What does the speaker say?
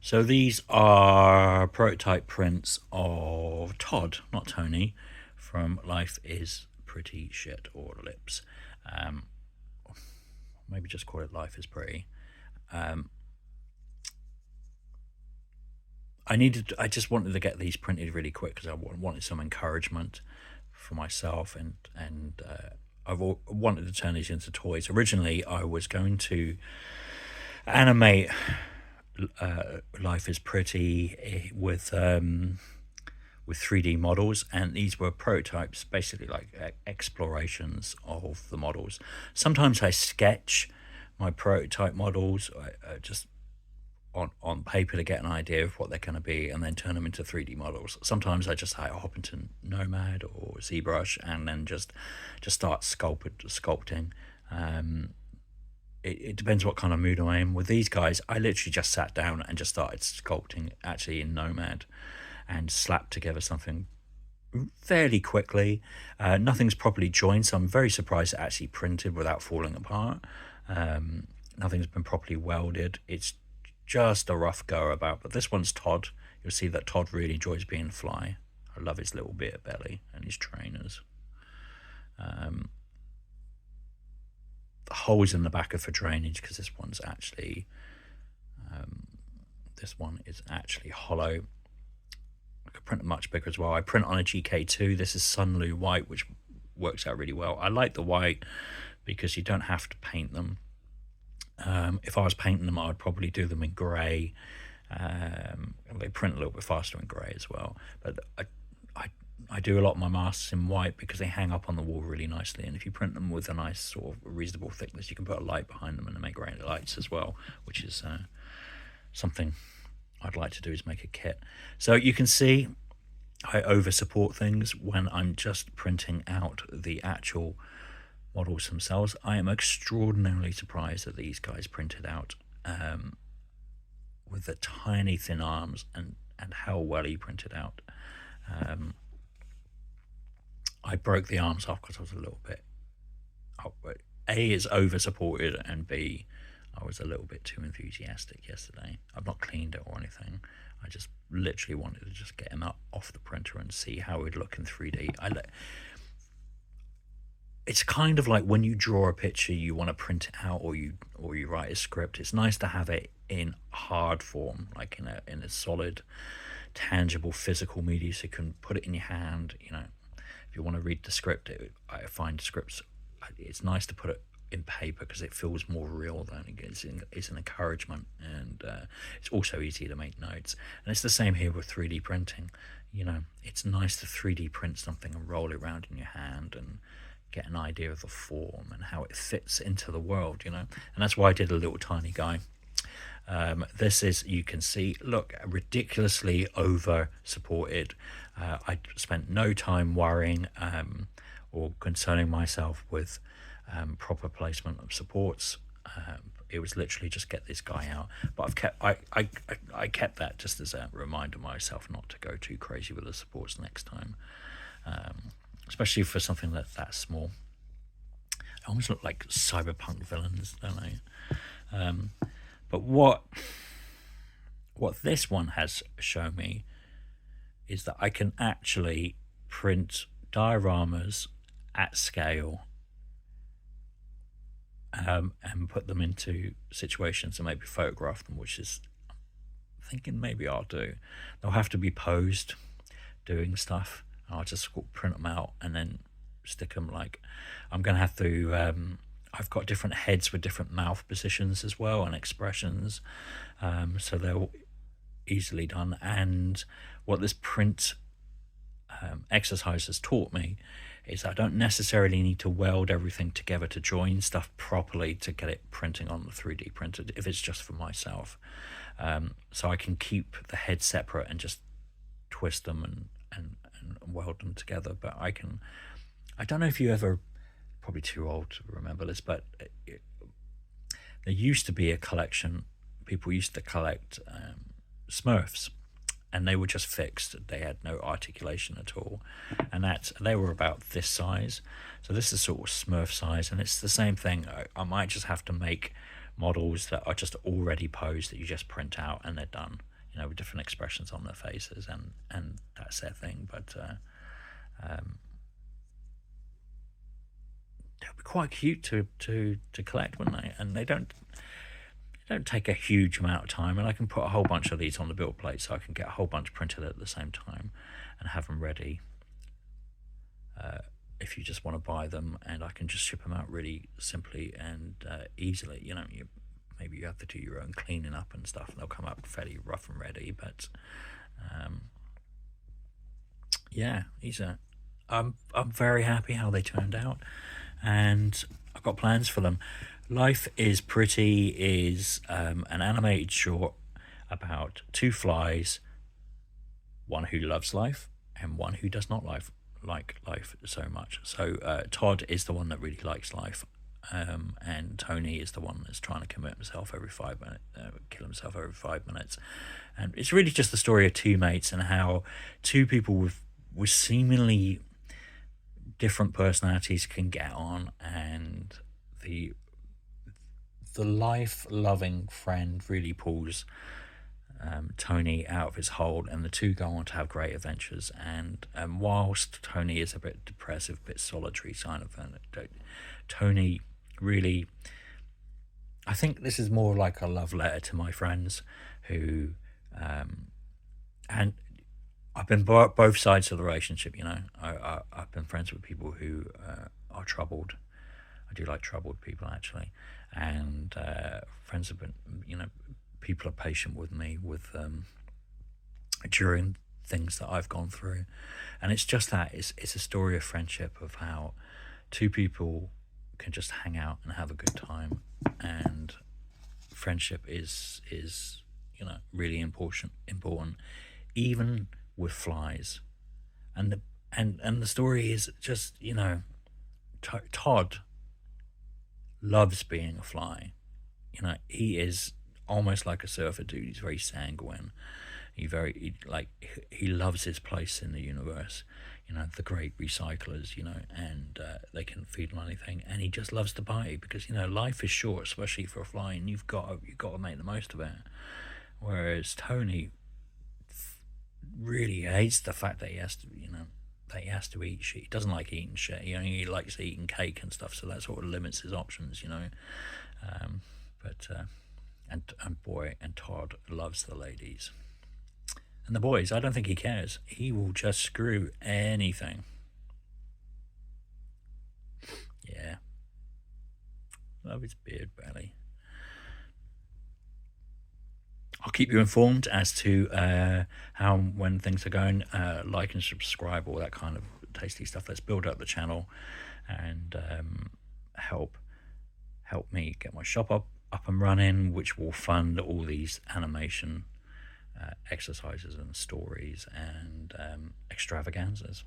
So these are prototype prints of Todd, not Tony, from Life is Pretty Shit or Lips. Um, maybe just call it Life is Pretty. I just wanted to get these printed really quick because I wanted some encouragement for myself, and I've wanted to turn these into toys. Originally, I was going to animate Life is Pretty with 3D models, and these were prototypes, basically like explorations of the models. Sometimes I sketch my prototype models just on paper to get an idea of what they're going to be, and then turn them into 3D models. Sometimes I just hop into Nomad or ZBrush and then just start sculpting. It depends what kind of mood I'm in. With these guys, I literally just sat down and just started sculpting actually in Nomad and slapped together something fairly quickly. Nothing's properly joined, so I'm very surprised it actually printed without falling apart. Nothing's been properly welded. It's just a rough go about, but this one's Todd. You'll see that Todd really enjoys being fly. I love his little beer belly and his trainers. The holes in the back are for drainage because this one is actually hollow. I could print them much bigger as well. I print on a GK2. This is Sunlu white, which works out really well. I like the white because you don't have to paint them. If I was painting them, I would probably do them in grey. They print a little bit faster in grey as well. But I do a lot of my masks in white because they hang up on the wall really nicely. And if you print them with a nice sort of reasonable thickness, you can put a light behind them and make great lights as well, which is something I'd like to do, is make a kit. So you can see I over support things when I'm just printing out the actual models themselves. I am extraordinarily surprised that these guys printed out with the tiny thin arms and how well he printed out. I broke the arms off because I was a little bit A, is over supported, and B, I was a little bit too enthusiastic yesterday. I've not cleaned it or anything. I just literally wanted to just get him off the printer and see how it would look in 3D. It's kind of like when you draw a picture, you want to print it out, or you write a script. It's nice to have it in hard form, like in a solid, tangible, physical media, so you can put it in your hand. If you want to read the script, I find scripts, it's nice to put it in paper because it feels more real. Than it's an encouragement, and it's also easy to make notes. And it's the same here with 3D printing. It's nice to 3D print something and roll it around in your hand and get an idea of the form and how it fits into the world, and that's why I did a little tiny guy. This is, you can see, look, ridiculously over supported. I spent no time worrying or concerning myself with proper placement of supports. It was literally just get this guy out, but I kept that just as a reminder myself not to go too crazy with the supports next time. Especially for something that small. They almost look like cyberpunk villains, don't they? But what this one has shown me is that I can actually print dioramas at scale and put them into situations and maybe photograph them, which is thinking maybe I'll do. They'll have to be posed doing stuff. I'll just print them out and then stick them. Like, I'm going to have to I've got different heads with different mouth positions as well and expressions, so they're easily done. And what this print exercise has taught me is I don't necessarily need to weld everything together to join stuff properly to get it printing on the 3D printer if it's just for myself. So I can keep the head separate and just twist them and weld them together. But I don't know if you ever, probably too old to remember this, but there used to be a collection, people used to collect Smurfs, and they were just fixed. They had no articulation at all, and they were about this size. So this is sort of Smurf size, and it's the same thing. I might just have to make models that are just already posed that you just print out and they're done. with different expressions on their faces, and that's their thing. But um, they'll be quite cute to collect, wouldn't they? And they don't take a huge amount of time, and I can put a whole bunch of these on the build plate, so I can get a whole bunch printed at the same time and have them ready if you just want to buy them, and I can just ship them out really simply and easily. Maybe you have to do your own cleaning up and stuff, and they'll come up fairly rough and ready. But yeah, I'm very happy how they turned out, and I've got plans for them. Life is Pretty is an animated short about two flies, one who loves life and one who does not like life so much. So Todd is the one that really likes life, and Tony is the one that's trying to commit himself every 5 minutes, kill himself every 5 minutes. And it's really just the story of two mates and how two people with seemingly different personalities can get on, and the life-loving friend really pulls Tony out of his hole, and the two go on to have great adventures. And whilst Tony is a bit depressive, a bit solitary kind of thing, Tony really, I think this is more like a love letter to my friends who, and I've been both sides of the relationship. I've been friends with people who are troubled. I do like troubled people, actually, and friends have been, people are patient with me during things that I've gone through, and it's just that it's a story of friendship, of how two people can just hang out and have a good time, and friendship is really important, even with flies, and the story is just Todd loves being a fly. He is almost like a surfer dude. He's very sanguine. He loves his place in the universe. The great recyclers. And they can feed him anything, and he just loves to party because life is short, especially for a fly, and you've got to make the most of it. Whereas Tony really hates the fact that he has to eat shit. He doesn't like eating shit. He likes eating cake and stuff, so that sort of limits his options. And Todd loves the ladies. And the boys, I don't think he cares. He will just screw anything. Yeah. Love his beard belly. I'll keep you informed as to when things are going. Like and subscribe, all that kind of tasty stuff. Let's build up the channel and help me get my shop up and running, which will fund all these animation exercises and stories and extravaganzas.